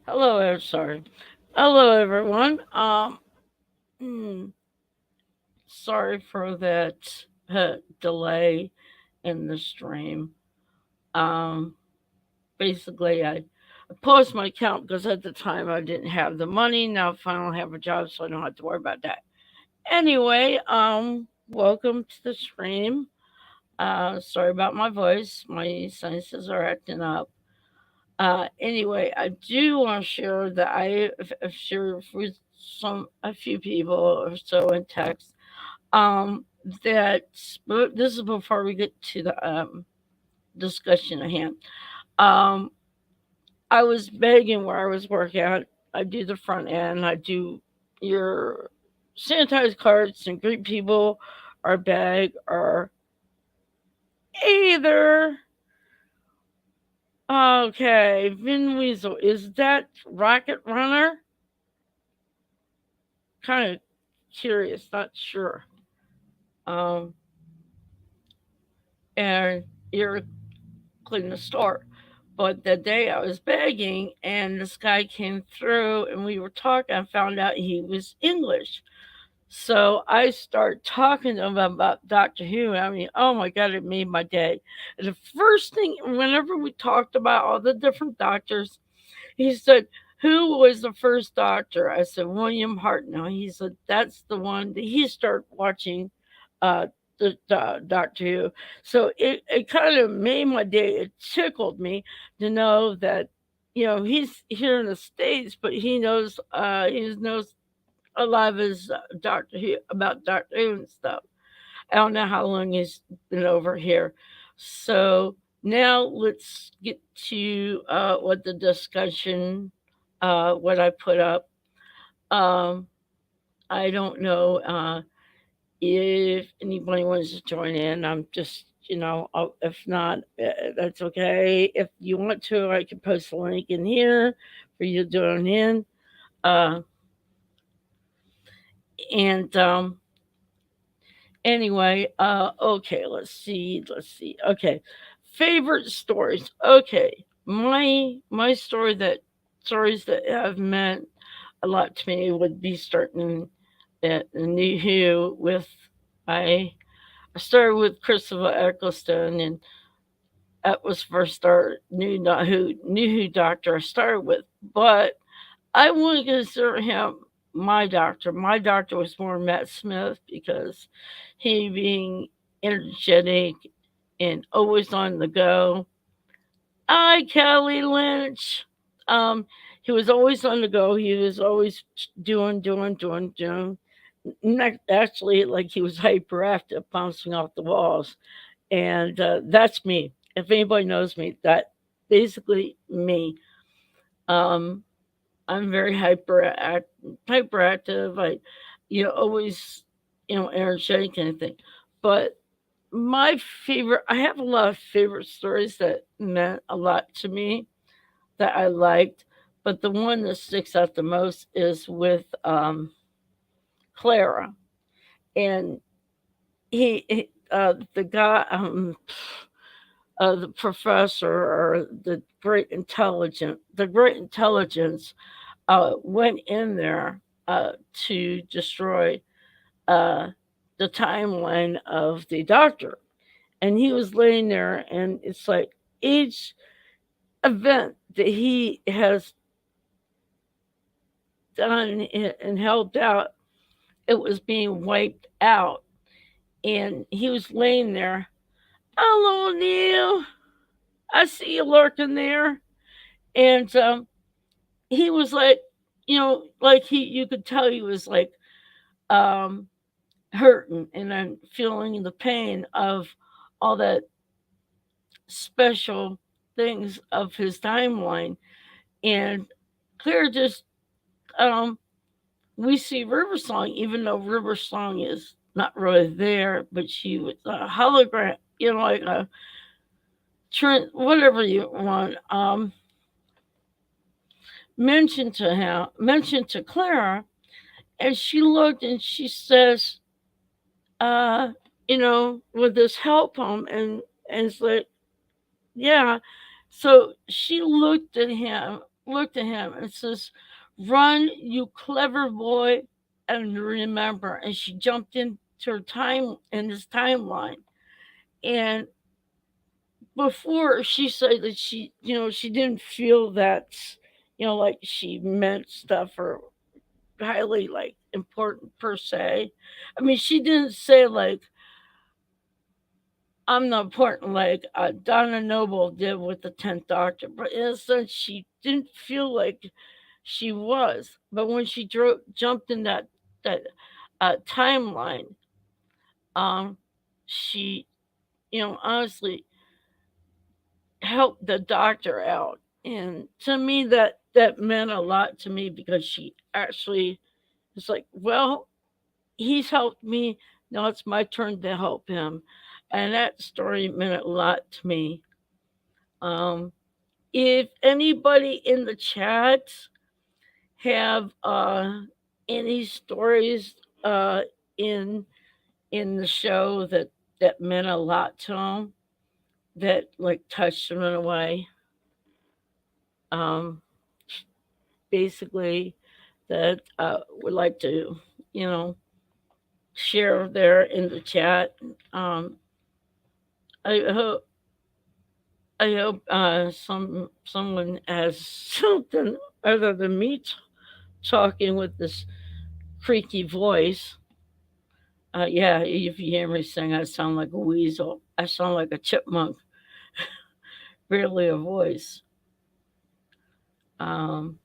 Sorry. Hello, everyone. Hmm, sorry for that delay in the stream. Um, basically, I paused my account because at the time I didn't have the money. Now I finally have a job, so I don't have to worry about that. Anyway, welcome to the stream. Sorry about my voice. My sinuses are acting up. Anyway, I do want to share that I've shared with a few people or so in text. Um, that but this is before we get to the discussion at hand. Um, I was begging where I was working at. I do the front end. I do your sanitized carts and greet people or beg or either. Okay, Vin Weasel, is that Rocket Runner? Kind of curious, not sure. Um, and you're cleaning the store. But the day I was begging, and this guy came through, and we were talking, I found out he was English. So I start talking to him about Doctor Who. I mean, oh my God, it made my day. And the first thing, whenever we talked about all the different doctors, he said, "Who was the first doctor?" I said, "William Hartnell." He said, "That's the one that he started watching uh, the Doctor Who." So it kind of made my day. It tickled me to know that, he's here in the States, but he knows a lot of his Doctor Who about Doctor Who and stuff. I don't know how long he's been over here. So now let's get to what the discussion, what I put up. Um, I don't know if anybody wants to join in. I'm just, if not, that's okay. If you want to, I can post a link in here for you to join in. Uh, and Anyway, okay, let's see. Okay. Favorite stories. Okay. My stories that have meant a lot to me would be starting at the New Who with I started with Christopher Eccleston, and that was first our new Who doctor I started with. But I wouldn't consider him my doctor. My doctor was more Matt Smith because he being energetic and always on the go. I Kelly Lynch. Um, he was always on the go. He was always doing. Actually, like he was hyperactive, bouncing off the walls, and that's me. If anybody knows me, that basically me. Um, I'm very hyperactive. Always, energetic and anything. But my favorite, I have a lot of favorite stories that meant a lot to me that I liked. But the one that sticks out the most is with Clara. And the guy, the professor or the great intelligence went in there to destroy uh, the timeline of the doctor. And he was laying there, and it's like each event that he has done and helped out, it was being wiped out. And he was laying there. Hello, Neil. I see you lurking there. And he was like, like you could tell he was like, um, hurting and I'm feeling the pain of all that special things of his timeline. And Claire just, um, we see River Song, even though River Song is not really there, but she was a hologram, like a Trent, whatever you want, mentioned to Clara, and she looked and she says, uh, with this help him, and it's like, yeah. So she looked at him looked at him and says, "Run, you clever boy, and remember." And she jumped into her time in his timeline. And before she said that she didn't feel that, like she meant stuff or highly like important per se. I mean, she didn't say like I'm not important like Donna Noble did with the 10th Doctor, but in a sense, she didn't feel like she was. But when she jumped in that timeline, um, she, honestly helped the Doctor out, and to me, that meant a lot to me because she actually was like, well, he's helped me. Now it's my turn to help him, and that story meant a lot to me. Um, if anybody in the chat have any stories in the show that meant a lot to them, that like touched them in a way, um, basically that would like to, you know, share there in the chat. Um, I hope someone has something other than me talking with this creaky voice. Yeah, if you hear me sing, I sound like a weasel. I sound like a chipmunk, barely a voice. Um,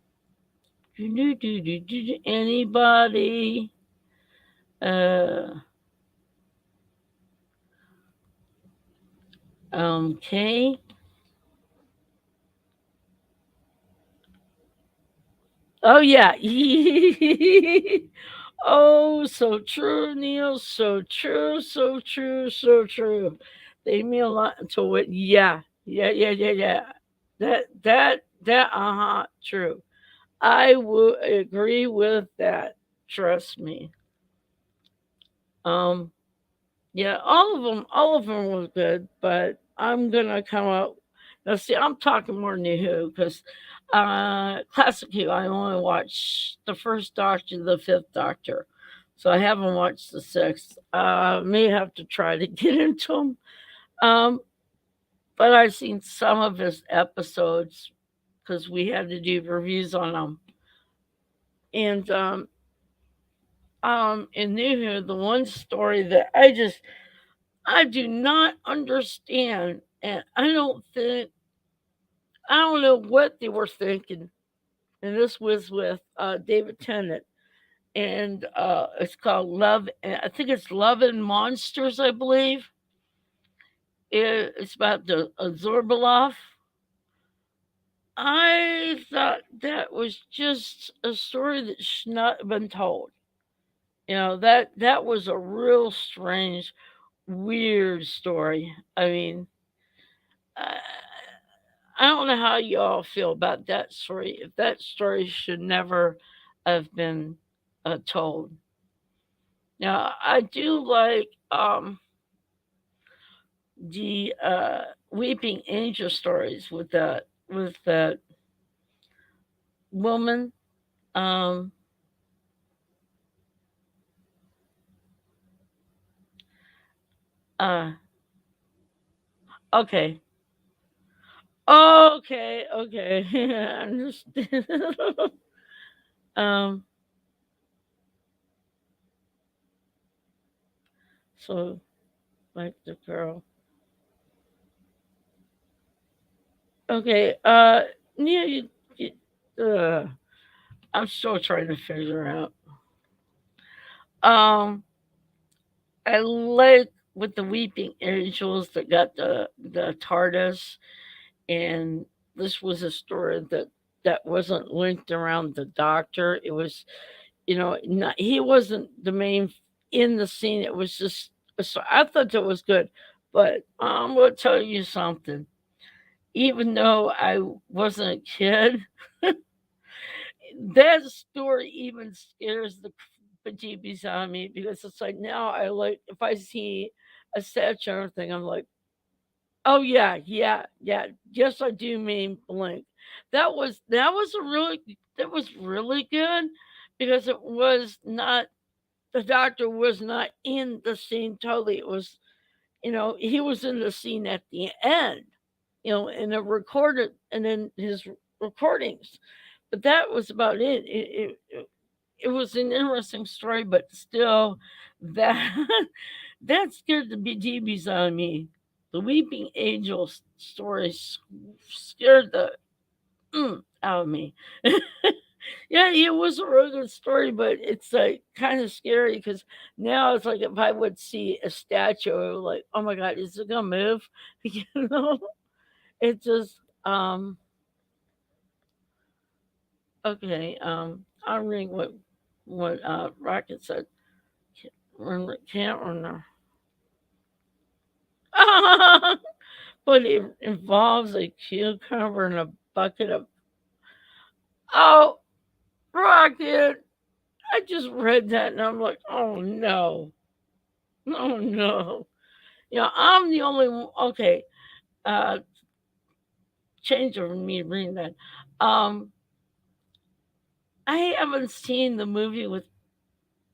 anybody? Uh, okay. Oh yeah. Oh, so true, Neil. So true. So true. So true. They mean a lot to it. Yeah. Yeah. Yeah. Yeah. Yeah. That. True. I would agree with that. Trust me. Um. Yeah. All of them was good, but I'm gonna come up. Now, see, I'm talking more New Who because Classic Who. I only watched the first Doctor, the fifth Doctor, so I haven't watched the sixth. May have to try to get into them. Um, but I've seen some of his episodes because we had to do reviews on them. And in New Who, the one story that I do not understand, and I don't know what they were thinking. And this was with David Tennant, and it's called Love. I think it's Love and Monsters, I believe. It's about the Zorbalov. I thought that was just a story that should not have been told. That was a real strange, weird story. I mean, I, I don't know how y'all feel about that story. If that story should never have been told. Now, I do like the Weeping Angel stories with that woman. Um, uh, okay, okay, I understand. um, so like the girl. Okay, yeah, you, I'm still trying to figure out. Um, I like with the Weeping Angels that got the TARDIS, and this was a story that wasn't linked around the Doctor. It was, not, he wasn't the main in the scene. It was just so I thought that was good, but I'm gonna tell you something. Even though I wasn't a kid, that story even scares the bejeebies out of me because it's like now I like if I see a statue or anything, I'm like, Oh yeah, yeah, yeah. Yes, I do mean Blink. That was really good because it was not the doctor was not in the scene totally. It was, he was in the scene at the end, and it recorded and then his recordings. But that was about it. It was an interesting story, but still, that that scared the bejeebies out of me. The Weeping Angel story scared the out of me. Yeah, it was a really good story, but it's like kind of scary because now it's like if I would see a statue, like, oh my god, is it gonna move? You know, it just okay. I'll read what Rocket said. Can't remember. But it involves a cucumber and a bucket of. Oh, Rocket! I just read that and I'm like, oh no, oh no. I'm the only one. Okay, uh, change of me reading that. Um, I haven't seen the movie with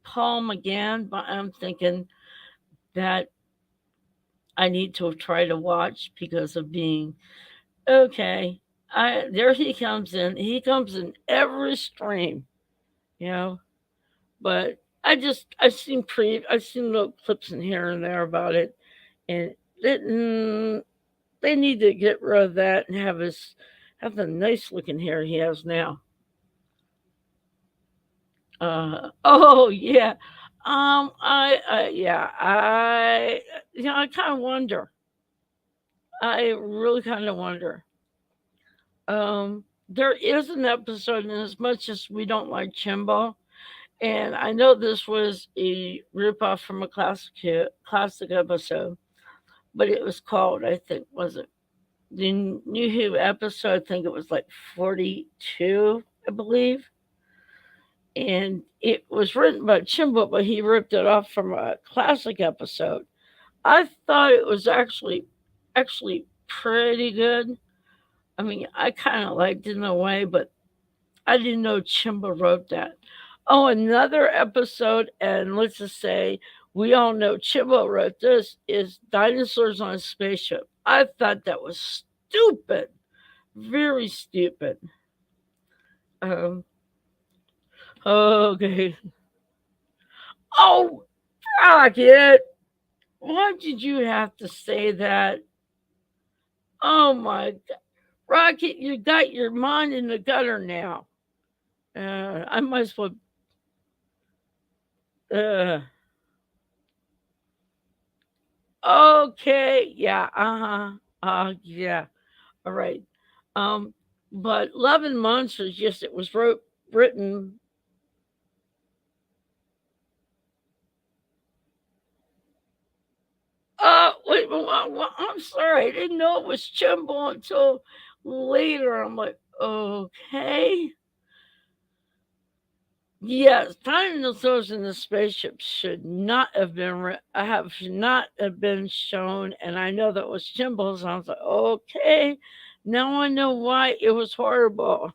Paul McGann, but I'm thinking that I need to try to watch because of being okay. There he comes in. He comes in every stream, you know. But I've seen little clips in here and there about it, and it, they need to get rid of that and have the nice looking hair he has now. Oh yeah, yeah, I kind of wonder. I really kind of wonder. There is an episode, and as much as we don't like Chimbo, and I know this was a ripoff from a classic episode, but it was called, I think, was it the New Who episode? I think it was like 42, I believe. And it was written by Chimbo, but he ripped it off from a classic episode. I thought it was actually pretty good. I mean, I kind of liked it in a way, but I didn't know Chimba wrote that. Oh, another episode, and let's just say we all know Chimba wrote this, is Dinosaurs on a Spaceship. I thought that was stupid. Very stupid. Um, okay. Oh, Rocket! Why did you have to say that? Oh my God. Rocket, you got your mind in the gutter now. I might as well. Uh, okay. Yeah. Yeah. All right. Um, but Love and Monsters, yes, it was written. Wait, I'm sorry. I didn't know it was Chimbo until later. I'm like, okay. Yes, dinosaurs in the spaceship should not have been should not have been shown, and I know that was Chimbo. So I was like, okay, now I know why it was horrible.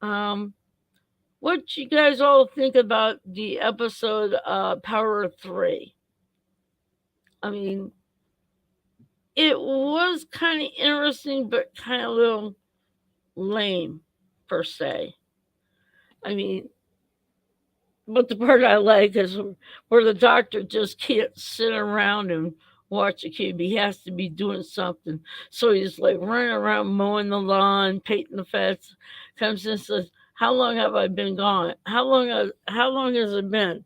Um, what you guys all think about the episode Power of Three? I mean, it was kind of interesting, but kind of a little lame per se. I mean, but the part I like is where the doctor just can't sit around and watch a kid. He has to be doing something. So he's like running around mowing the lawn, painting the fence. Comes in and says, "How long have I been gone? How long has it been?"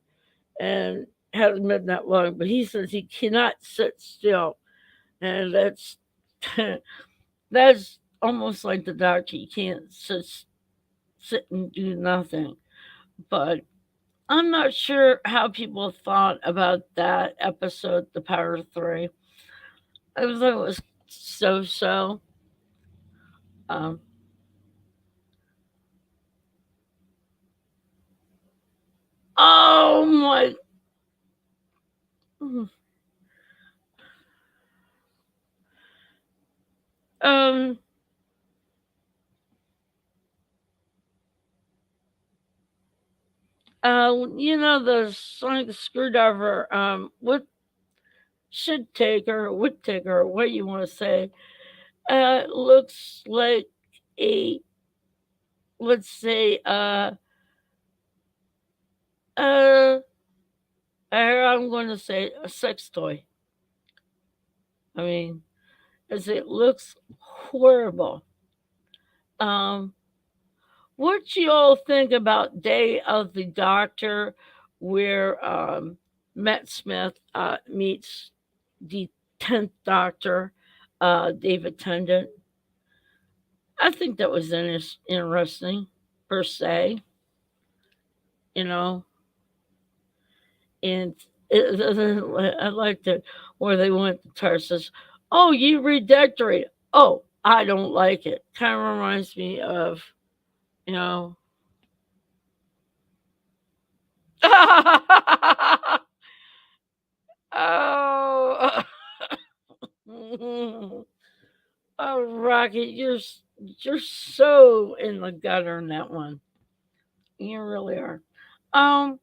And hasn't been that long. But he says he cannot sit still, and that's almost like the doctor. He can't sit and do nothing. But I'm not sure how people thought about that episode, The Power of Three. I thought it was so so. Um, oh my. Um, the sonic screwdriver, what should take or would take or what you want to say, looks like a, let's say, uh, I'm going to say a sex toy. I mean, as it looks horrible. Um, what you all think about Day of the Doctor, where Matt Smith meets the 10th Doctor, David Tennant? I think that was interesting, per se, you know, and I liked it where they went to Tarsus. Oh, you read Dectory. Oh, I don't like it. Kind of reminds me of, you know, oh, oh, Rocket, you're so in the gutter in that one. You really are. Um,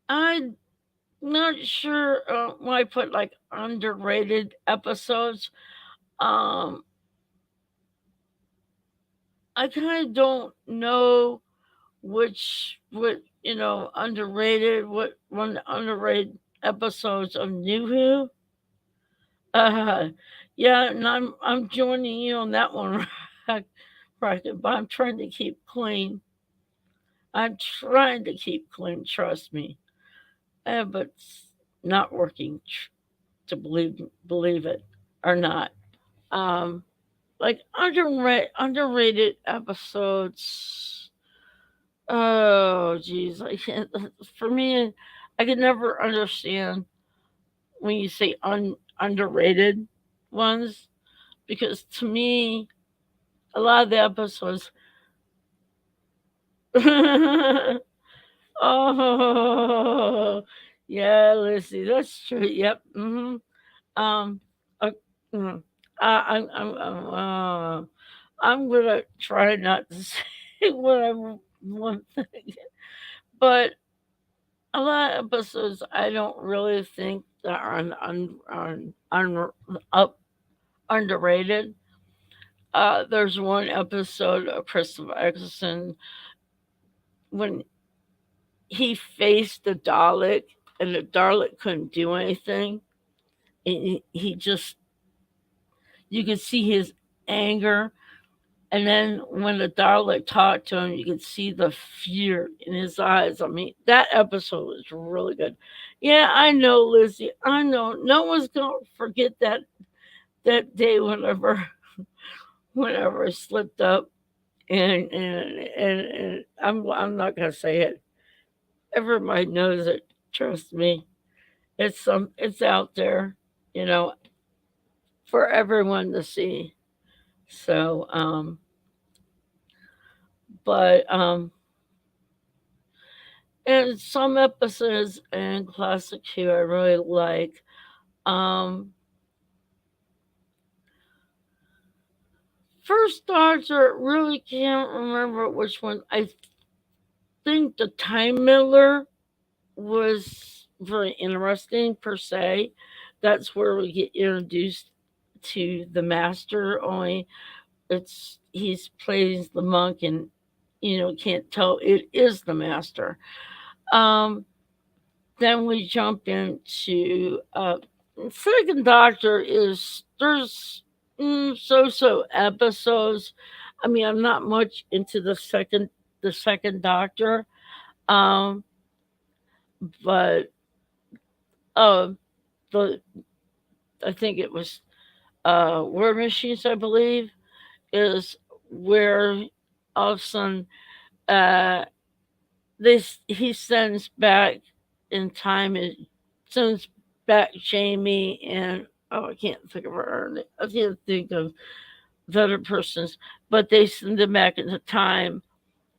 I'm not sure why I put like underrated episodes. Um, I kind of don't know what underrated what one of the underrated episodes of New Who. Uh, yeah, and I'm joining you on that one, Rocket. But I'm trying to keep clean. I'm trying to keep clean. Trust me. But it's not working to believe it or not. Um, like underrated episodes. Oh, geez, I can't. For me, I could never understand when you say underrated ones because to me, a lot of the episodes. Oh, yeah, Lucy, that's true. Yep. Um, uh, mm, I'm gonna try not to say what I want to, but a lot of episodes I don't really think that are up underrated. There's one episode of Christopher Eccleston when he faced the Dalek and the Dalek couldn't do anything. And he just you could see his anger. And then when the Dalek talked to him, you could see the fear in his eyes. I mean, that episode was really good. Yeah, I know, Lizzie. I know. No one's gonna forget that day whenever I slipped up and I'm not gonna say it. Everybody knows it. Trust me. It's out there, you know, for everyone to see. So but and some episodes in Classic Q I really like. Um, First Doctor, really can't remember which one. I think the Time Miller was very interesting per se. That's where we get introduced to the Master. Only he's plays the monk and can't tell it is the Master. Um, then we jump into Second Doctor is there's so episodes. I mean, I'm not much into the second Doctor, um, but uh, the I think it was War Machines, I believe, is where all of a sudden uh, this he sends back in time and sends back Jamie and I can't think of her name. I can't think of the other persons, but they send them back into time,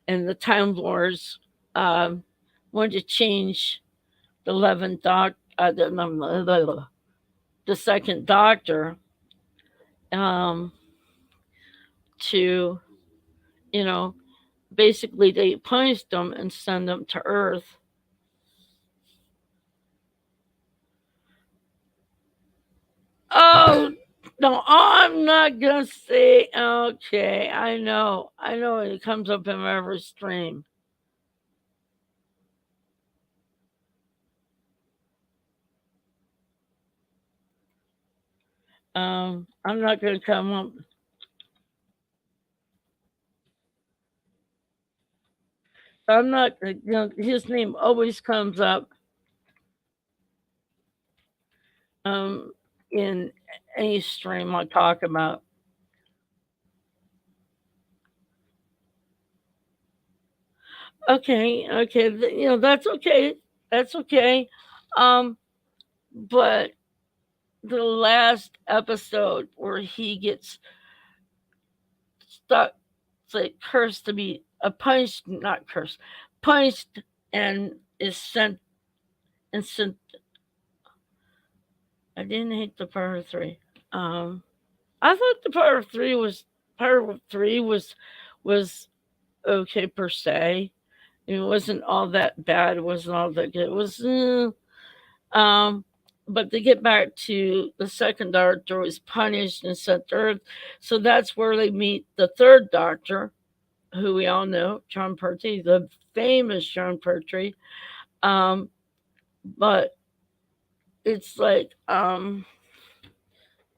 and the Time Lords um, wanted to change the 11th doc, the second Doctor, um, to, you know, basically they punished them and send them to Earth. Oh no, I'm not gonna say. Okay, I know it comes up in every stream. I'm not gonna come up. I'm not. His name always comes up um in any stream I talk about. Okay, okay, that's okay. That's okay. Um, but the last episode where he gets stuck, it's like cursed to be punished, not cursed, punished, and is sent. I didn't hate the part 3. Um, I thought the part 3 was okay per se. It wasn't all that bad. It wasn't all that good. It was um, but to get back to the second doctor was punished and sent to Earth. So that's where they meet the third doctor, who we all know, John Pertwee, the famous John Pertwee. Um, but it's like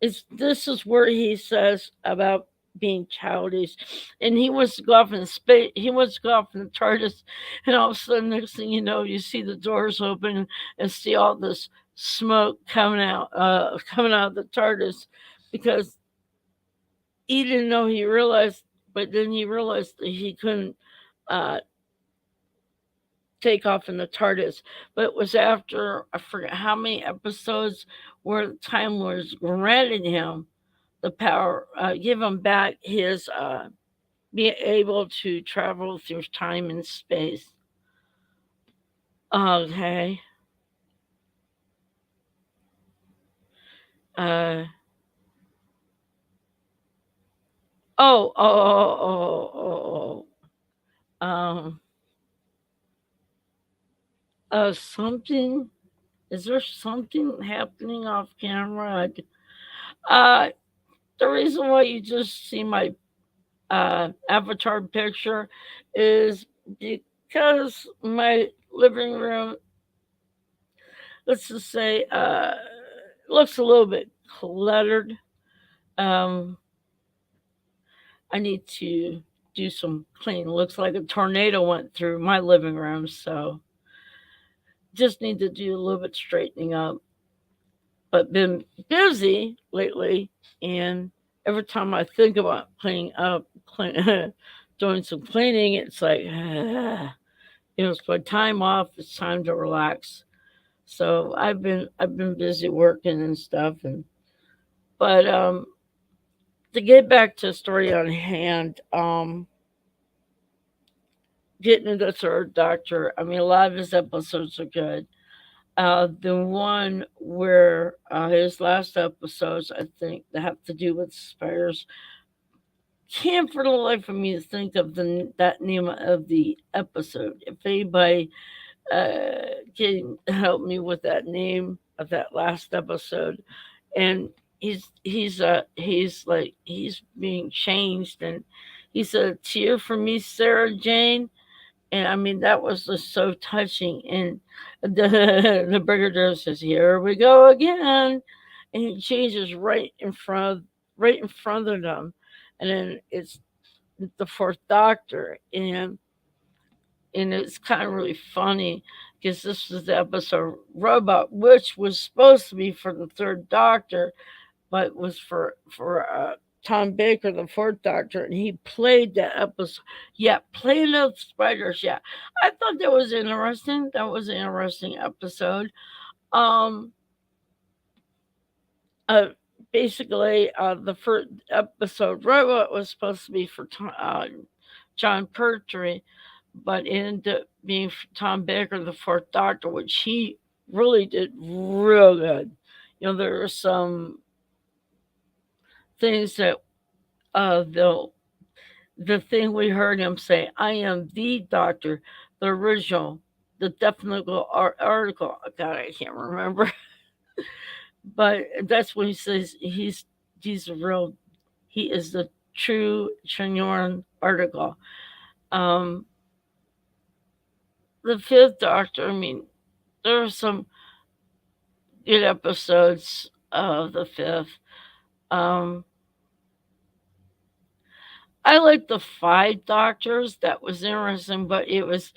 it's this is where he says about being childish, and he wants to go off in space. He wants to go off in the TARDIS, and all of a sudden, next thing you know, you see the doors open and see all this smoke coming out of the TARDIS, because he didn't know he realized, but then he realized that he couldn't uh, take off in the TARDIS. But it was after I forget how many episodes where the Time Lords granted him the power, give him back his being able to travel through time and space. Okay. Uh. Oh. Something. Is there something happening off camera? Uh. The reason why you just see my avatar picture is because my living room, let's just say, looks a little bit cluttered. Um, I need to do some cleaning. Looks like a tornado went through my living room, so just need to do a little bit straightening up. But been busy lately, and every time I think about cleaning up, doing some cleaning, it's like, it's my time off. It's time to relax. So I've been busy working and stuff, and but to get back to the story on hand, getting into the third Doctor. I mean, a lot of his episodes are good. The one where his last episodes, I think, that have to do with spiders, can't for the life of me think of that name of the episode. If anybody can help me with that name of that last episode, and he's being changed, and he said, "A tear for me, Sarah Jane." And I mean, that was just so touching. And the brigadier says, "Here we go again," and he changes right in front of them, and then it's the fourth Doctor, and it's kind of really funny because this was the episode Robot, which was supposed to be for the third Doctor, but was for Tom Baker, the fourth Doctor, and he played that episode. Yeah, Planet of Spiders. Yeah, I thought that was interesting. That was an interesting episode. Um, uh, basically, the first episode Robot was supposed to be for John Pertwee, but it ended up being for Tom Baker, the fourth Doctor, which he really did real good. There were some things that the thing we heard him say, "I am the doctor," the original, the definitive article. God, I can't remember, but that's when he says he's a real. He is the true genuine article. Um, the Fifth Doctor. I mean, there are some good episodes of the Fifth. Um, I like the Five Doctors. That was interesting, but it was.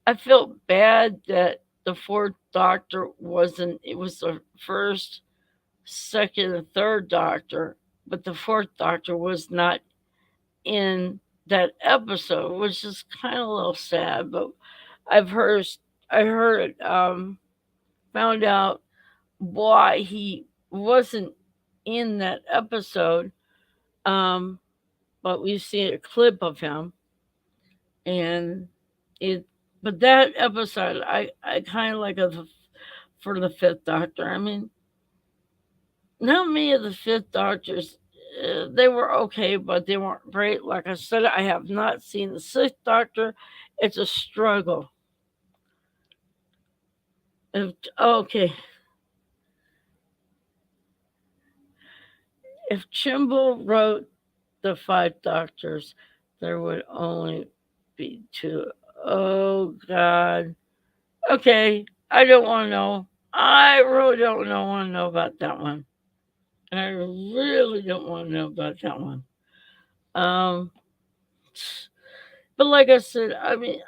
I felt bad that the Fourth Doctor wasn't. It was the first, second, and third Doctor, but the Fourth Doctor was not in that episode, which is kind of a little sad. But I've heard, I heard, found out why he wasn't in that episode. Um, but we've seen a clip of him, and it. But that episode, I kind of like for the Fifth Doctor. I mean, not many of the Fifth Doctors. They were okay, but they weren't great. Like I said, I have not seen the Sixth Doctor. It's a struggle. If, okay, if Chimble wrote the Five Doctors, there would only be two. Oh God. Okay, I don't want to know. I really don't want to know about that one. I really don't want to know about that one. Um, but like I said, I mean,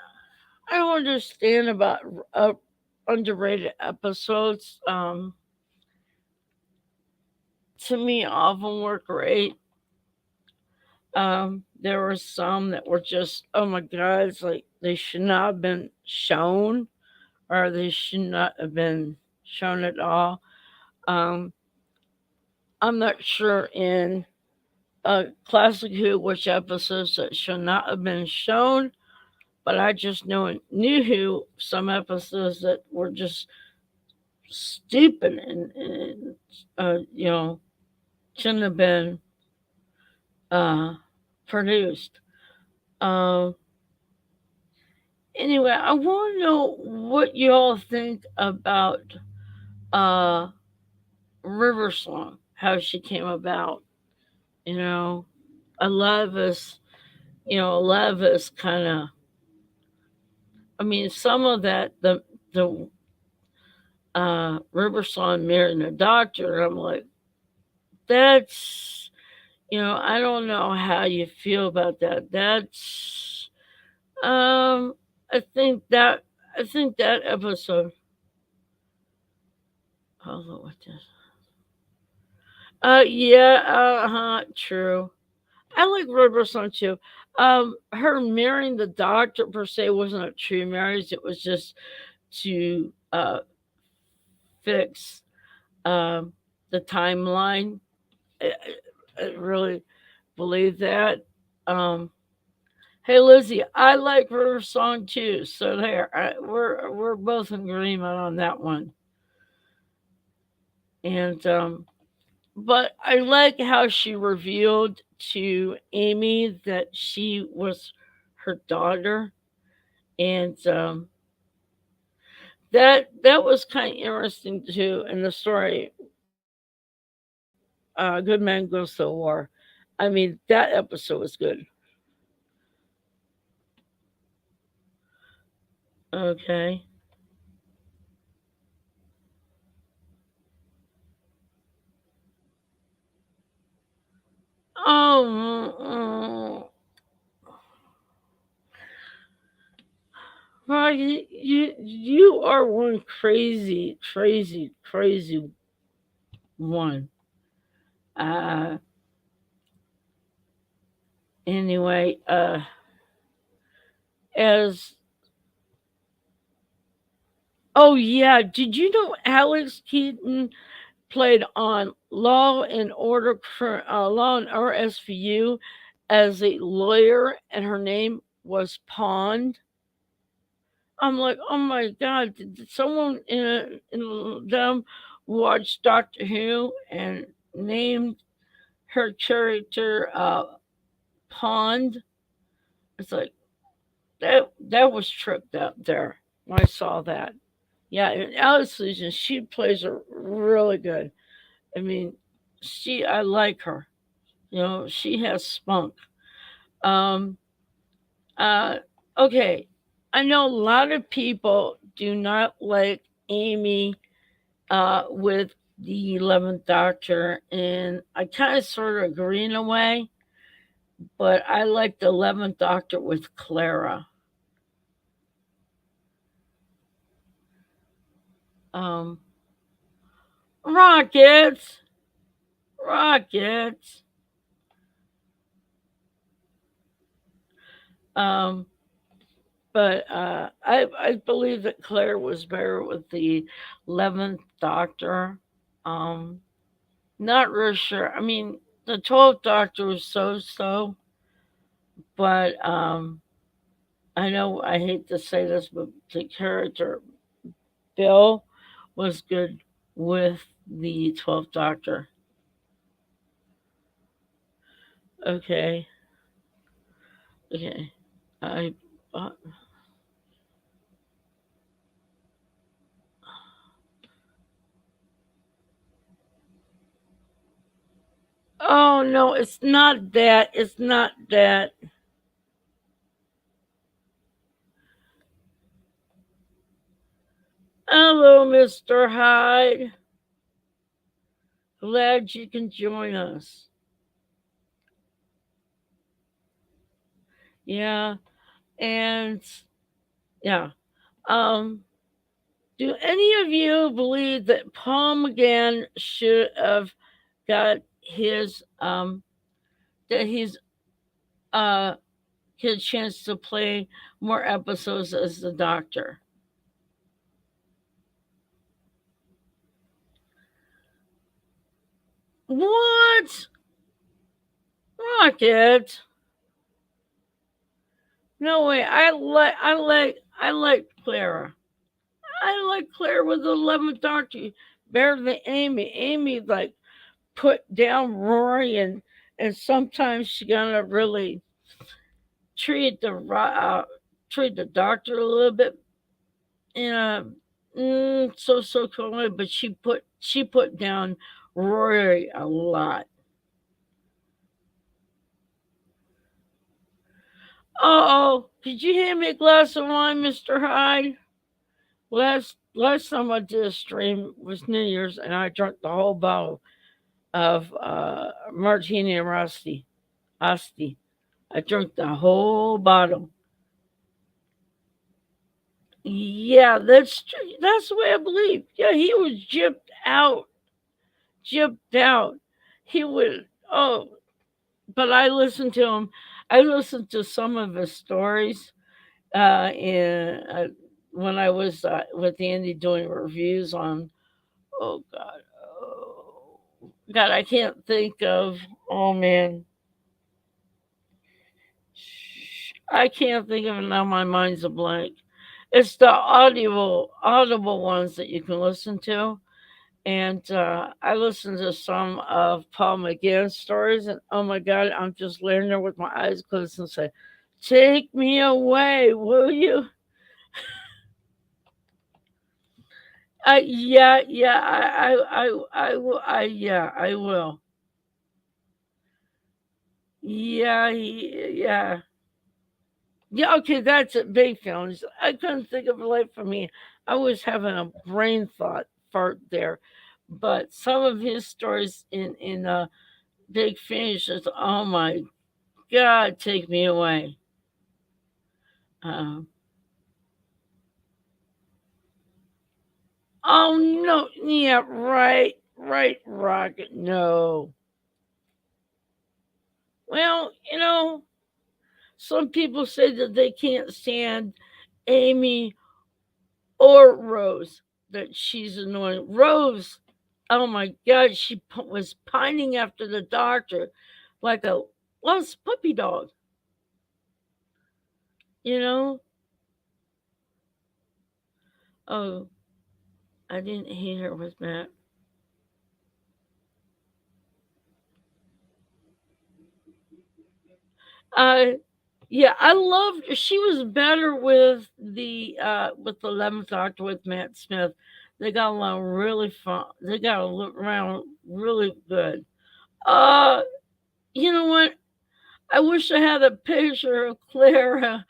I don't understand about uh, underrated episodes. To me, all of them were great. There were some that were just, oh my God, it's like they should not have been shown, or they should not have been shown at all. Um, I'm not sure in Classic Who which episodes that should not have been shown, but I just know in New Who some episodes that were just stupid and shouldn't have been uh, produced. Um, anyway, I want to know what you all think about uh, River Song, how she came about. You know, a lot of us, a lot of us kind of. I mean, some of that the River Song marrying the doctor. I'm like, that's I don't know how you feel about that. That's um, I think that I think that episode. Hold on, what this? Yeah, true. I like River Song too. Her marrying the doctor per se wasn't a true marriage. It was just to fix um the timeline. I really believe that. Um, Hey Lizzie, I like her song too. So there, we're both in agreement on that one. And but I like how she revealed to Amy that she was her daughter, and that was kind of interesting too in the story. Good Man Goes to War. I mean, that episode was good. Okay. Oh, well, you are one crazy, crazy, crazy one. Uh, anyway, as oh yeah, did you know Alex Keaton played on Law and Order SVU as a lawyer, and her name was Pond. I'm like, oh my god, did someone in them watch Doctor Who and named her character Pond. It's like that was tripped out there when I saw that. Yeah, and Alice Legion, she plays her really good. I mean, I like her. She has spunk. Um, uh, okay, I know a lot of people do not like Amy with the 11th Doctor, and I kind of sort of agree in a way, but I like the 11th Doctor with Clara. Um, Rockets! Rockets! Um, but I believe that Claire was better with the 11th Doctor. Um, Not real sure. I mean, the 12th Doctor was so so, but I know I hate to say this, but the character Bill was good with the 12th Doctor. Okay, okay. I. Uh, oh no, it's not that. It's not that. Hello, Mr. Hyde. Glad you can join us. Yeah, and yeah. Um, do any of you believe that Paul McGann should have got his that he's uh get a chance to play more episodes as the Doctor? What? Rocket? No way. I like Clara. I like Claire with the 11th Doctor better than Amy. Amy like put down Rory, and sometimes she gonna really treat treat the Doctor a little bit in a so cool way, but she put down Rory a lot. Oh, did you hand me a glass of wine, Mister Hyde? Last time I did a stream was New Year's, and I drank the whole bottle of Martini and Asti. I drank the whole bottle. Yeah, that's true. That's the way I believe. Yeah, he was gypped out. He would. Oh, but I listened to him. I listened to some of his stories when I was with Andy doing reviews on. Oh God, oh God, I can't think of. Oh man, I can't think of it now. My mind's a blank. It's the audible ones that you can listen to. And I listened to some of Paul McGann's stories, and oh my God, I'm just laying there with my eyes closed and say, "Take me away, will you?" Yeah, yeah, yeah, I will. Yeah, yeah, yeah. Okay, that's it. Big films. I couldn't think of a light for me. I was having a brain thought fart there, but some of his stories in Big Finish is oh my God, take me away. Um, oh no, yeah, right, Rocket. No. Well, some people say that they can't stand Amy or Rose. That she's annoying. Rose, oh my God, was pining after the Doctor like a lost puppy dog. You know. Oh, I didn't hate her with Matt. Uh, yeah, I loved. She was better with the 11th Doctor with Matt Smith. They got along really fun. They got around really good. Uh, you know what? I wish I had a picture of Clara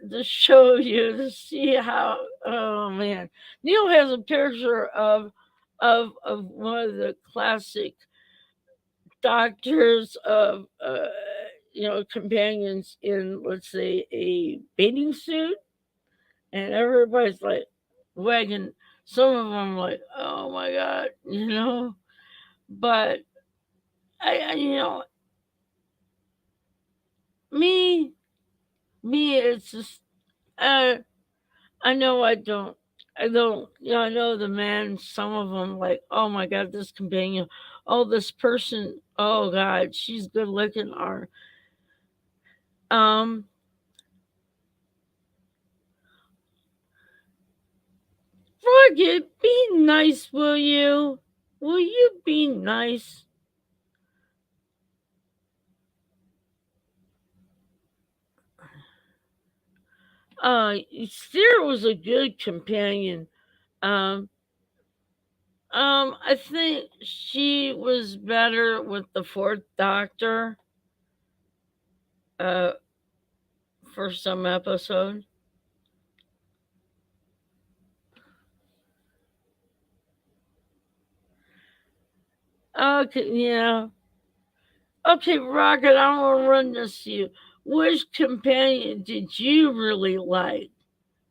to show you to see how. Oh man, Neil has a picture of one of the classic doctors of companions in, let's say, a bathing suit, and everybody's like wagging. Some of them like, oh my god, But I me me, it's just uh, I know I don't, I know the men, some of them like, oh my God, this companion, oh, this person, oh God, she's good looking. Or, um, Rocket, be nice, will you? Will you be nice? Steer was a good companion. Um, I think she was better with the Fourth Doctor, uh, for some episode. Okay, yeah. Okay, Rocket, I'm gonna run this to you. Which companion did you really like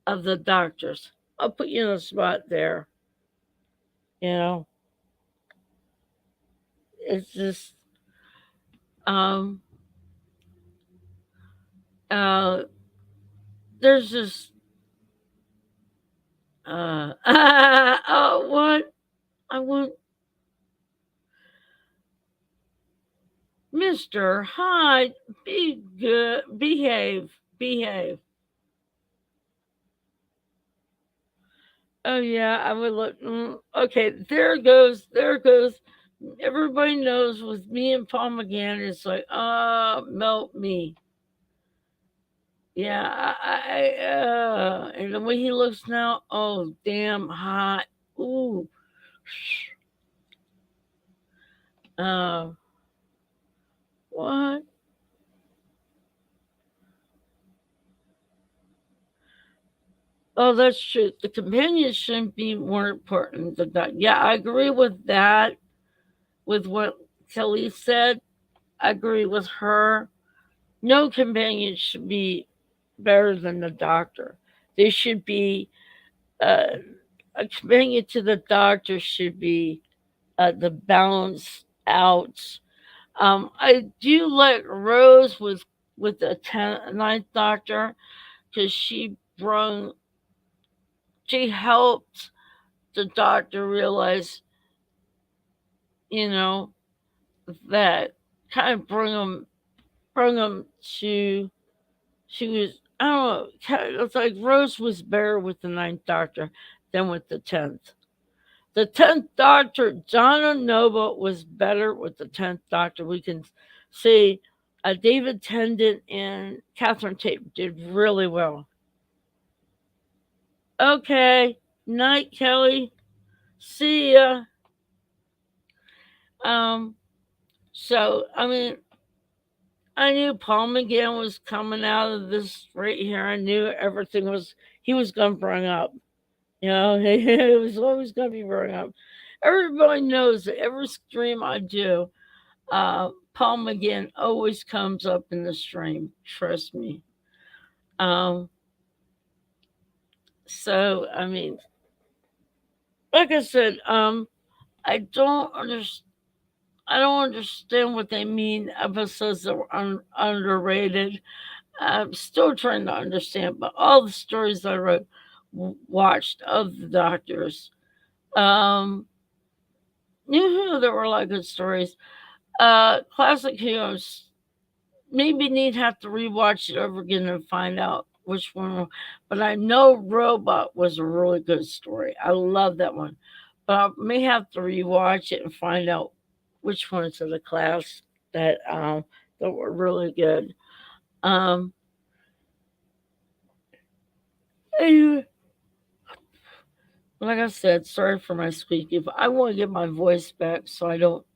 of the doctors? I'll put you in a spot there. You know, it's just um uh there's this oh what I want Mr. Hyde, be good, behave. Oh yeah, I would look. Okay, there goes. Everybody knows with me and Paul McGann, it's like, melt me. Yeah, and the way he looks now, oh, damn hot. Ooh, uh, what? Oh, that's true. The companions shouldn't be more important than that. Yeah, I agree with that. With what Kelly said, I agree with her. No companion should be better than the doctor. They should be uh, a companion to the doctor should be the balance out. I do like Rose with the ninth Doctor because she helped the Doctor realize, you know, that kind of bring him to. She was, I don't know. It's like Rose was better with the ninth Doctor than with the 10th. The 10th Doctor, Donna Nova, was better with the 10th Doctor. We can see David Tennant and Catherine Tate did really well. Okay, night, Kelly. See ya. Um, I mean, I knew Paul McGann was coming out of this right here. I knew he was going to bring up. It was always going to be brought up. Everybody knows that every stream I do, Paul McGinn always comes up in the stream. Trust me. Um, I mean, like I said, I don't understand. I don't understand what they mean. Episodes that were underrated. I'm still trying to understand, but all the stories I watched of the doctors, um, there were a lot of good stories. Classic Heroes. Maybe need have to rewatch it over again and find out which one. But I know Robot was a really good story. I love that one. But I may have to rewatch it and find out which ones of the class that that were really good. Um, anyway, like I said, sorry for my squeaky, but I want to get my voice back so I don't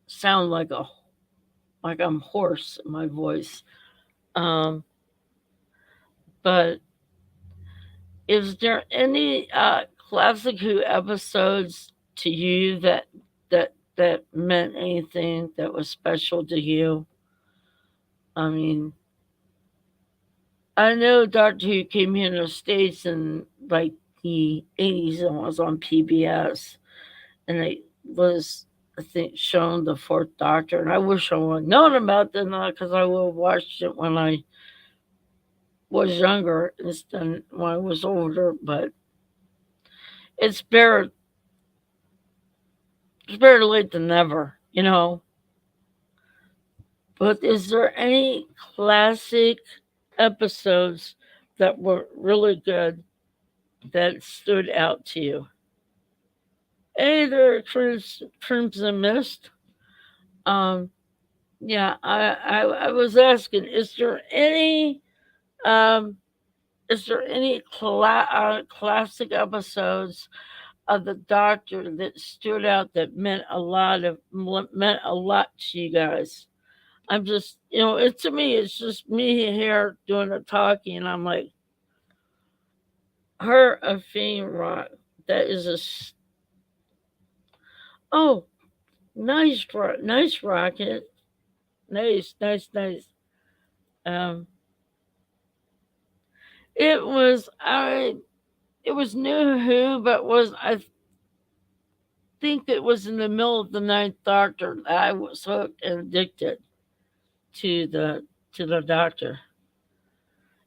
sound like I'm hoarse in my voice. Um, but is there any Classic Who episodes to you that meant anything that was special to you? I mean, I know Doctor Who came here in the States in like the 80s and was on PBS, and it was, I think, shown the Fourth Doctor. And I wish I would have known about that because I would have watched it when I was younger instead of when I was older. But it's better, it's better late than never, you know. But is there any classic episodes that were really good that stood out to you? Either Crimson Mist. Um, yeah, I was asking, um, is there any classic episodes of the Doctor that stood out that meant a lot to you guys? I'm just, it to me, it's just me here doing the talking, and I'm like, her a fiend rock. That is oh, nice rocket, nice. Um, it was it was New Who, but was I think it was in the middle of the Ninth Doctor that I was hooked and addicted to the Doctor.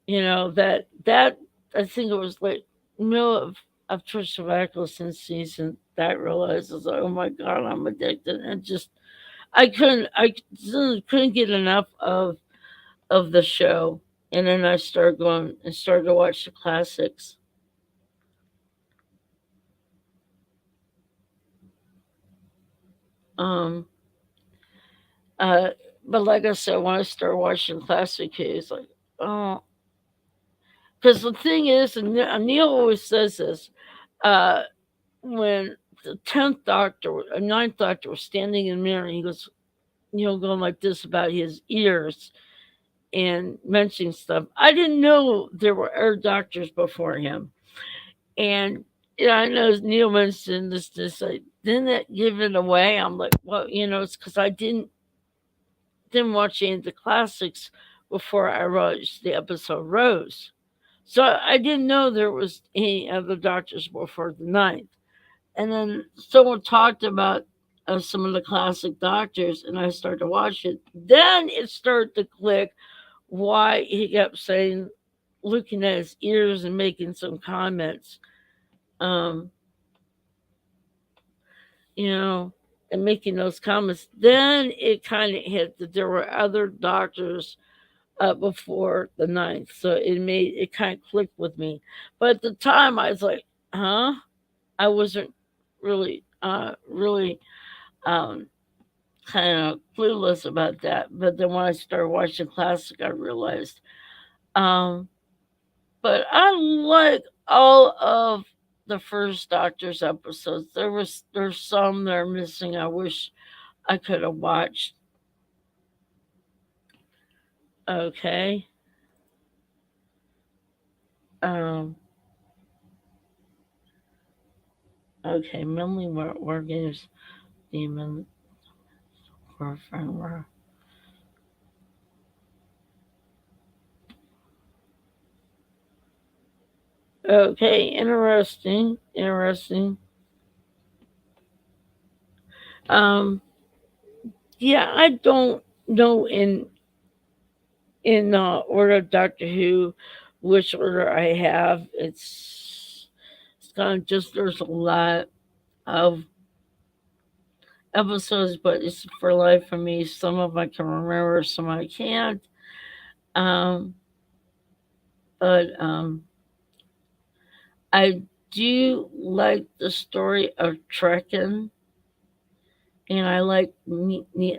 That I think it was like middle of Trisha Eccleston's season that I realized I was like, oh my god, I'm addicted, and just I couldn't get enough of the show, and then I started going and started to watch the classics. Um, uh, but like I said, when I started watching classic, it's like, oh, because the thing is, and Neil always says this, uh, when the 10th Doctor, Ninth Doctor was standing in the mirror, and he goes, going like this about his ears and mentioning stuff. I didn't know there were other doctors before him. And I know Neil mentioned this like, didn't that give it away? I'm like, well, it's because I didn't watch any of the classics before I watched the episode Rose. So I didn't know there was any other doctors before the ninth. And then someone talked about some of the classic doctors, and I started to watch it. Then it started to click why he kept saying, looking at his ears and making some comments, um, you know, and making those comments. Then it kind of hit that there were other doctors before the ninth, so it kind of clicked with me. But at the time, I was like, huh? I wasn't really um, kind of clueless about that. But then when I started watching classic, I realized. Um, but I like all of the first Doctor's episodes. There's some that are missing. I wish I could have watched. Okay. Um. Okay. Mainly war games. Demon warfare. Okay. Interesting. Um. Yeah. I don't know in order of Doctor Who which order I have. It's kind of just there's a lot of episodes, but it's for life for me. Some of I can remember, some I can't. Um, but I do like the story of Trekken and I like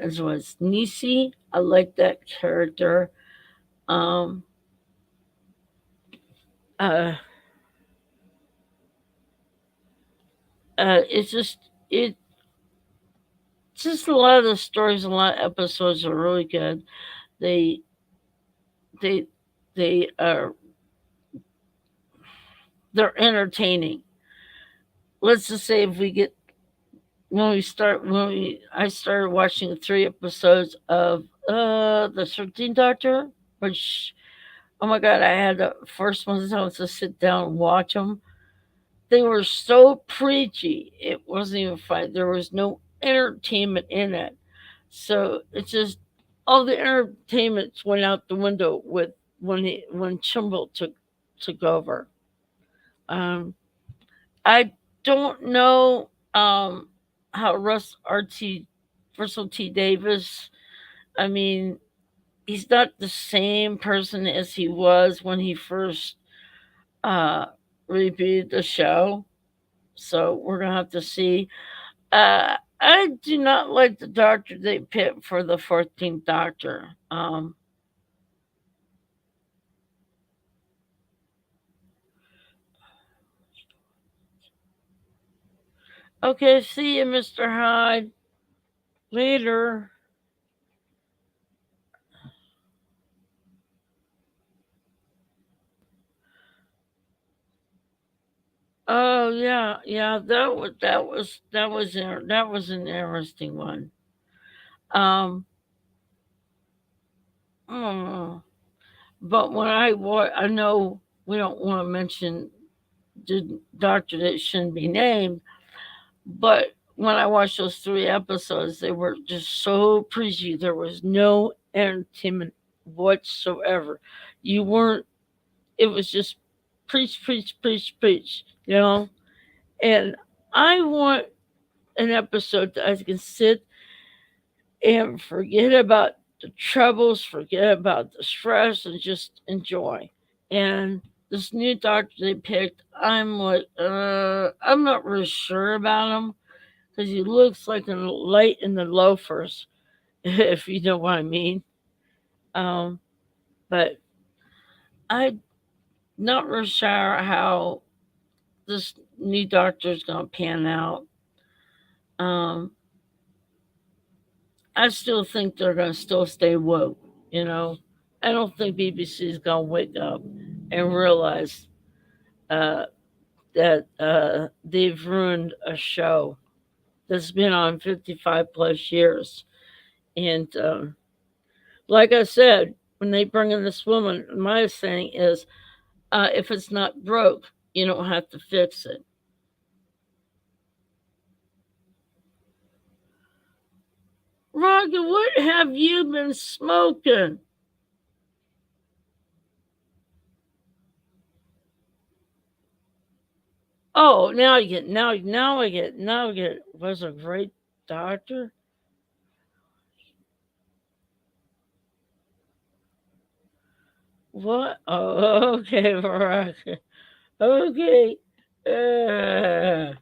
as was Nisi. I like that character. Um, uh, it's it just a lot of the stories, a lot of episodes are really good. They they they are they're entertaining. Let's just say if we get when we I started watching 3 episodes of the 13th Doctor, which oh my god, I had the first ones I was to sit down and watch them. They were so preachy. It wasn't even fun. There was no entertainment in it. So it's just all the entertainments went out the window with when Chimble took over. Um, I don't know how Russell T Davis. I mean, he's not the same person as he was when he first uh, rebooted the show. So we're gonna have to see. I do not like the Doctor they picked for the 14th Doctor. Okay, see you, Mr. Hyde. Later. Oh yeah, yeah. That was an interesting one. Um, mm, but I know we don't want to mention the doctor that shouldn't be named, but when I watched those 3 episodes, they were just so preachy. There was no entertainment whatsoever. You weren't. It was just preach, preach, preach, preach. You know, and I want an episode that I can sit and forget about the troubles, forget about the stress, and just enjoy. And this new doctor they picked, I'm like, I'm not really sure about him because he looks like a light in the loafers, if you know what I mean. Um, but I'm not really sure how this new doctor is going to pan out. Um, I still think they're going to still stay woke. You know, I don't think BBC is going to wake up and realize uh, that they've ruined a show that's been on 55 plus years. And like I said, when they bring in this woman, my saying is, if it's not broke, you don't have to fix it. Roger, what have you been smoking? Oh, now I get was a great doctor. What? Oh, okay, Veronica. Okay. Uh,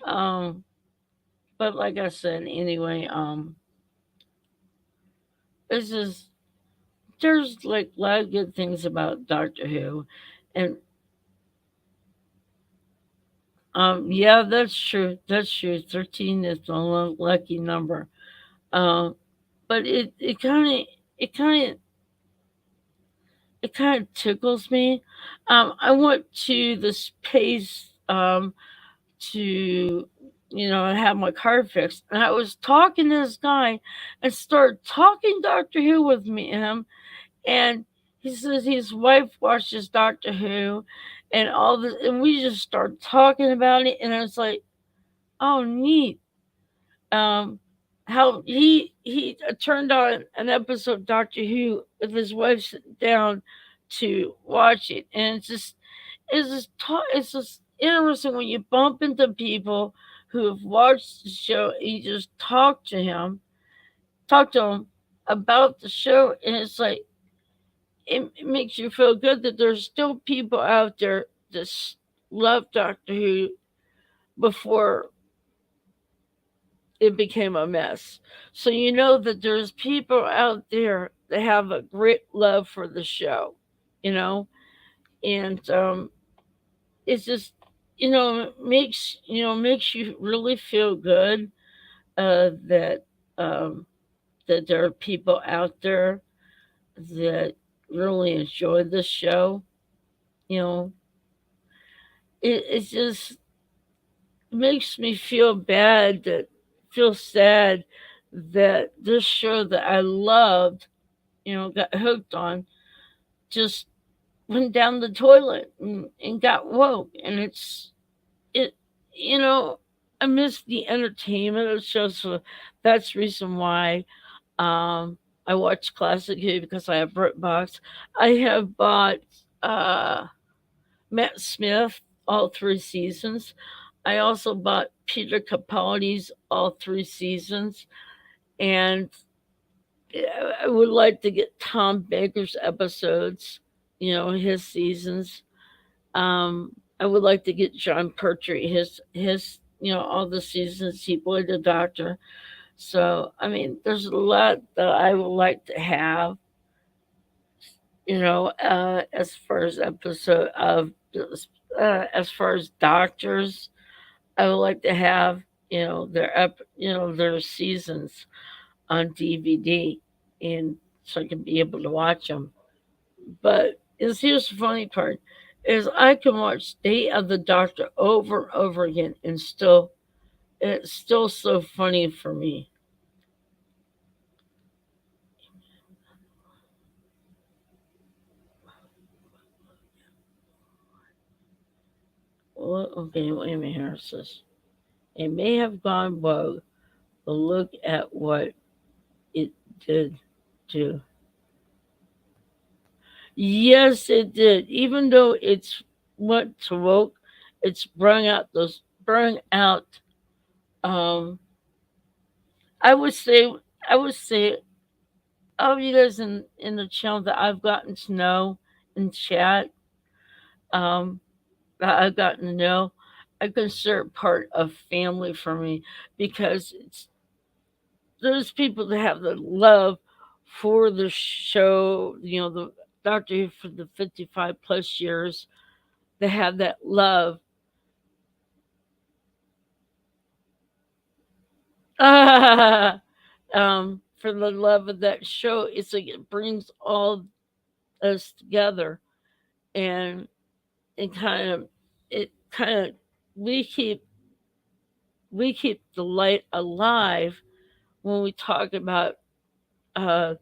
um, but like I said, anyway, this is there's like a lot of good things about Doctor Who, and yeah, that's true. That's true. 13 is the lucky number. Um, but it it kind of tickles me. I went to the space to have my car fixed, and I was talking to this guy and started talking Doctor Who with me and him, and he says his wife watches Doctor Who, and all this, and we just started talking about it, and I was like, oh, neat. Um, how he turned on an episode of Doctor Who with his wife sitting down to watch it, and it's just interesting when you bump into people who have watched the show. And you just talk to them about the show, and it's like it makes you feel good that there's still people out there that love Doctor Who before it became a mess. So you know that there's people out there that have a great love for the show, you know, and it's just makes you really feel good that um, that there are people out there that really enjoy this show. You know, it just makes me feel sad that this show that I loved, got hooked on, just went down the toilet and got woke. And it, you know, I miss the entertainment of the show, so that's the reason why I watch Classic Who because I have BritBox. I have bought uh, Matt Smith all three seasons. I also bought Peter Capaldi's all three seasons, and I would like to get Tom Baker's episodes, his seasons. I would like to get John Pertwee his all the seasons he played the Doctor. So I mean, there's a lot that I would like to have, as far as as far as doctors. I would like to have, their seasons on DVD, and so I can be able to watch them. But here's the funny part: is I can watch Day of the Doctor over and over again, and it's still so funny for me. Well, okay, wait a minute here. It says it may have gone woke, but look at what it did to. Yes, it did. Even though it's went to woke, it's brung out. Um, I would say, I would say, all of you guys in the channel that I've gotten to know in chat, um, that I've gotten to know, I consider it part of family for me because it's those people that have the love for the show, the Doctor Who for the 55 plus years, that have that love. For the love of that show. It's like it brings all us together, and it kind of, it kind of, we keep, we keep the light alive when we talk about uh,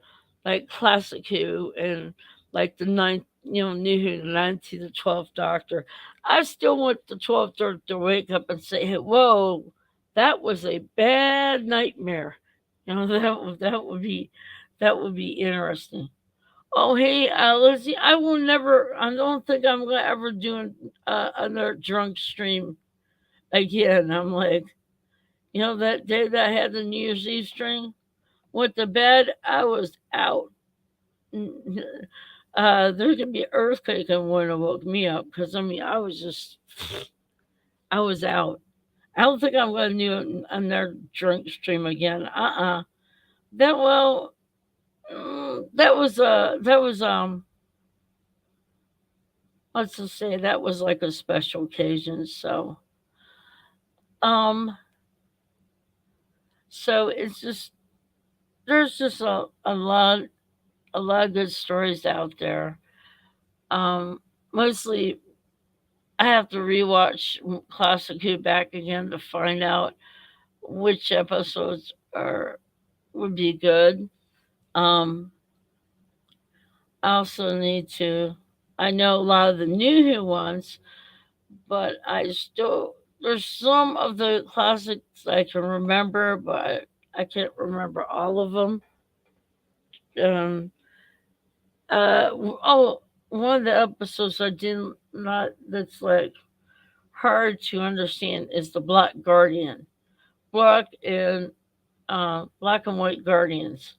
like Classic Who and like the ninth, New Who, the 9th to the 12th Doctor. I still want the 12th Doctor to wake up and say, hey, whoa, that was a bad nightmare. That would be interesting. Oh, hey, Lizzie, I don't think I'm going to ever do another drunk stream again. I'm like, that day that I had the New Year's Eve stream, went to bed, I was out. There could be an earthquake and wouldn't have woke me up because I mean I was out. I don't think I'm going to do another drunk stream again. That well, that was let's just say that was like a special occasion. Um, so it's just there's just a lot of good stories out there. Mostly I have to rewatch Classic Who back again to find out which episodes are would be good. Um, I also need to. I know a lot of the new Who ones, but I still there's some of the classics I can remember, but I can't remember all of them. Um, oh, one of the episodes I didn't not that's like hard to understand is the Black Guardian, black and white Guardians.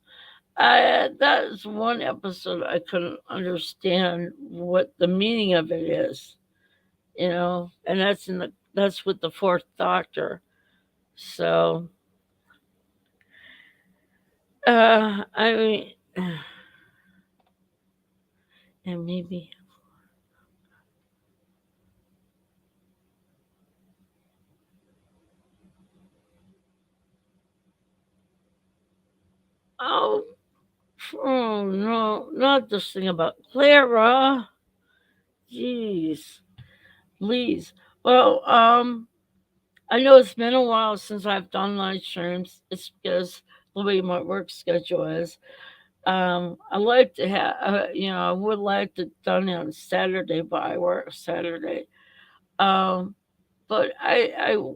That is one episode I couldn't understand what the meaning of it is, and that's with the fourth Doctor. So I mean, and maybe, oh, oh no, not this thing about Clara. Jeez, please. Well, I know it's been a while since I've done live streams. It's because the way my work schedule is. I like to have, I would like to done it on Saturday, but I work Saturday. Um, but the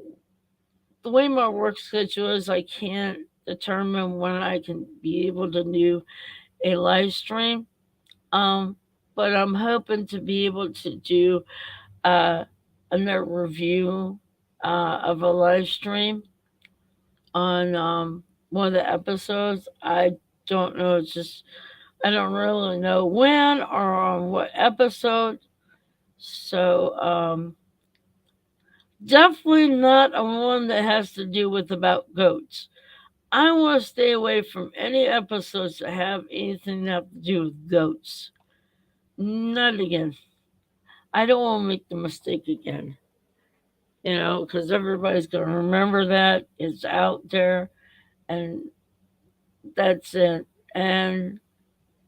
way my work schedule is, I can't determine when I can be able to do a live stream. Um, but I'm hoping to be able to do uh, another review of a live stream on one of the episodes. I don't know. It's just I don't really know when or on what episode. So definitely not a one that has to do with about goats. I want to stay away from any episodes that have anything to have to do with goats. Not again. I don't want to make the mistake again. Because everybody's going to remember that. It's out there, and that's it. And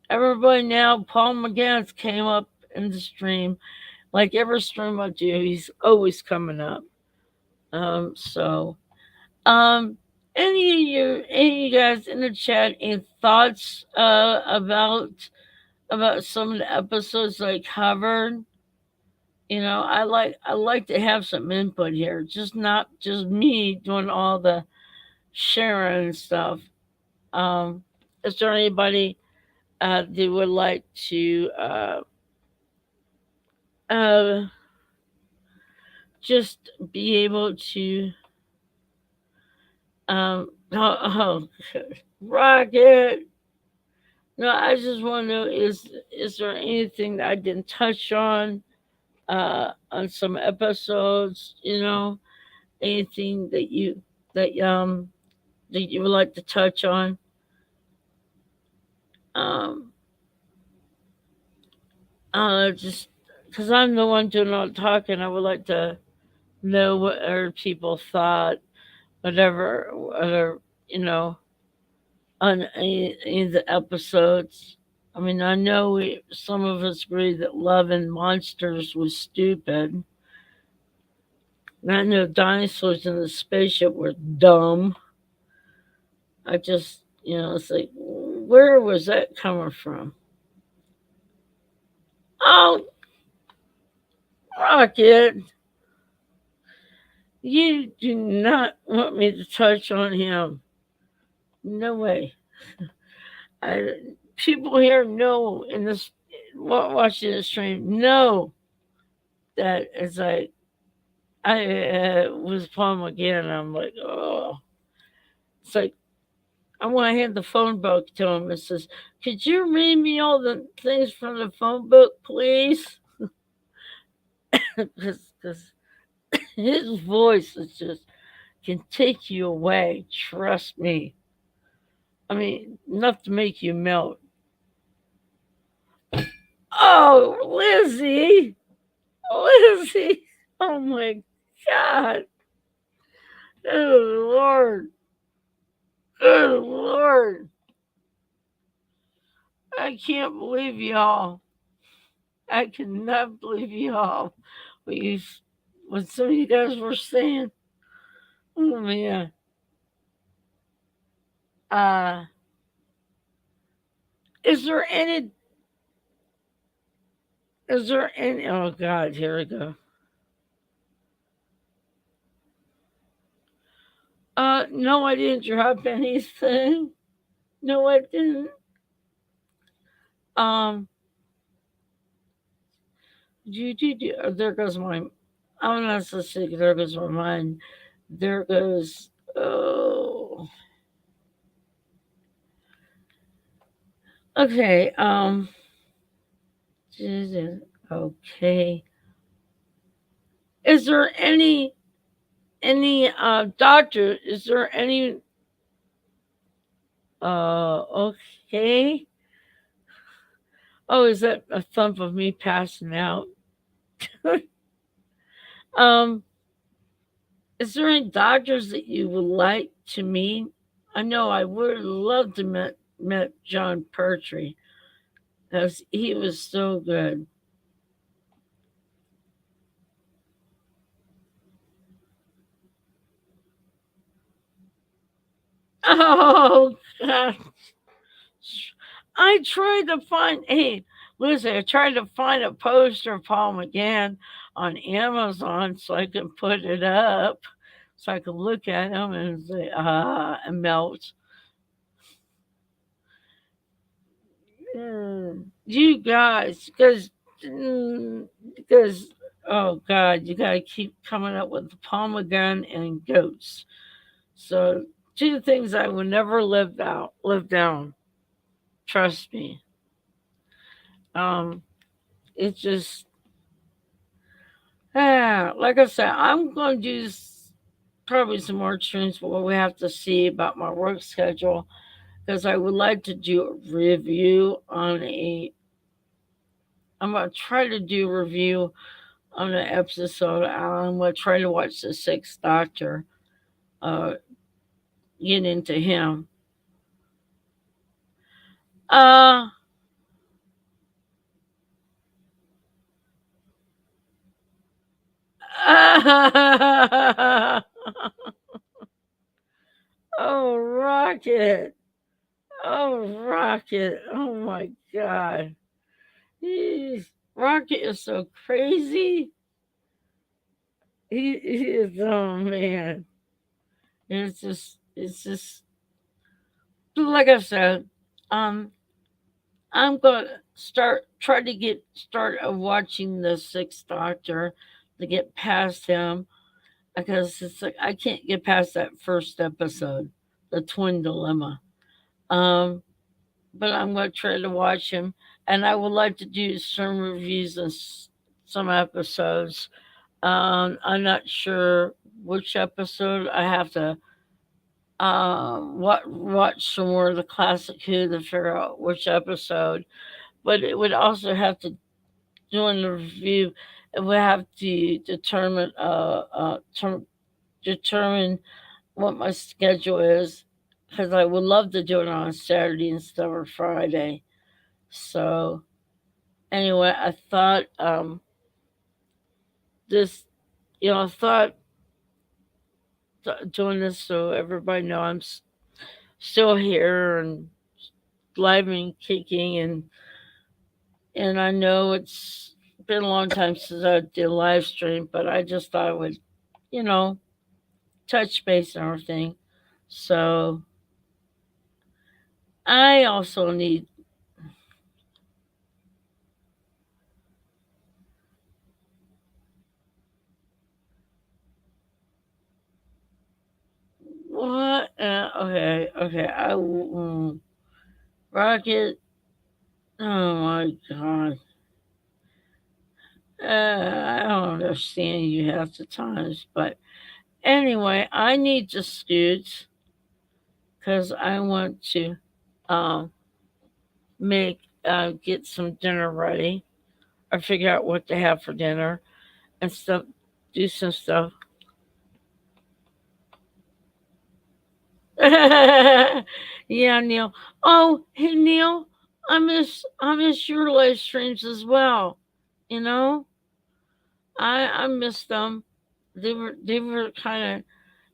everybody now, Paul McGann came up in the stream. Like every stream I do, he's always coming up. So, um, any of you guys in the chat, any thoughts about some of the episodes I covered? I like to have some input here, just not just me doing all the sharing and stuff. Um, is there anybody that would like to uh, just be able to Rocket? No, I just want to know, is there anything that I didn't touch on some episodes? Anything that that you would like to touch on? Um, just because I'm the one doing all the talking, I would like to know what other people thought, whatever, other you know, on any of the episodes. I mean, I know some of us agree that Love and Monsters was stupid. And I know dinosaurs in the spaceship were dumb. I just, it's like, where was that coming from? Oh, Rocket, you do not want me to touch on him. No way. I, people here know in this watching the stream know that it's like I was Paul McGann. I'm like, oh, it's like I want to hand the phone book to him and says, "Could you read me all the things from the phone book, please?" Because his voice is just can take you away. Trust me. I mean, enough to make you melt. Oh, Lizzie, Lizzie! Oh my God! Oh Lord! Oh Lord! I can't believe y'all. I cannot believe y'all. What you, what some of you guys were saying. Oh man. Uh, is there any? Is there any? Oh God! Here we go. No, I didn't drop anything. No, I didn't. Um, there goes my. I'm not so sick. There goes my mind. There goes. Oh. Okay. Okay. Is there any doctor? Is there any Okay. Oh, is that a thump of me passing out? um, is there any doctors that you would like to meet? I know I would love to met John Pertwee because he was so good. Oh God. I tried to find, hey, Lucy, I tried to find a poster of Paul McGann on Amazon so I could put it up, so I could look at him and say, and melt. You guys, because, oh God, you gotta keep coming up with the Paul McGann and goats. So, two things I would never live down. Trust me. Um, it's just yeah, like I said, I'm going to do probably some more streams, but we have to see about my work schedule because I would like to do a review on a. I'm going to try to do a review on an episode. I'm going to try to watch the Sixth Doctor, uh, get into him. Uh, oh, Rocket. Oh, Rocket. Oh, my God. Rocket is so crazy. He is, oh man. It's just like I said, um, I'm gonna try to start watching the Sixth Doctor to get past him because it's like I can't get past that first episode, the Twin Dilemma. Um, but I'm gonna try to watch him, and I would like to do some reviews on some episodes. I'm not sure which episode. I have to watch some more of the classic Who to figure out which episode. But it would also have to during the review. It would have to determine what my schedule is because I would love to do it on a Saturday instead of a Friday. So anyway, I thought this, I thought doing this so everybody know I'm still here and live and kicking and I know it's been a long time since I did a live stream, but I just thought I would, you know, touch base and everything. So I also need what? Okay, okay. Rocket. Oh my god. I don't understand you half the times, but anyway, I need to scoot because I want to um, make get some dinner ready or figure out what to have for dinner and stuff. Do some stuff. Yeah, Neil. Oh, hey Neil. I miss your live streams as well. You know, I miss them. They were kind of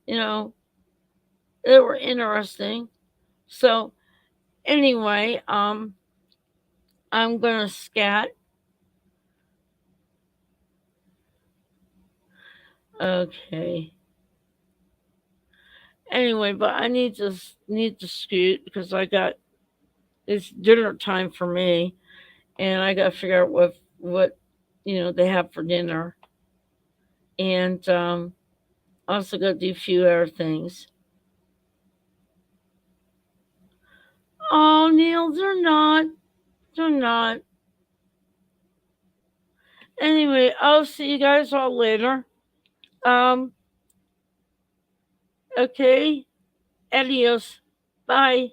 you know they were interesting. So anyway, I'm gonna scat. Okay. Anyway, but I need to scoot because I got it's dinner time for me, and I got to figure out what they have for dinner, and also got to do a few other things. Oh, Neil, they're not. They're not. Anyway, I'll see you guys all later. Um. Okay. Adios. Bye.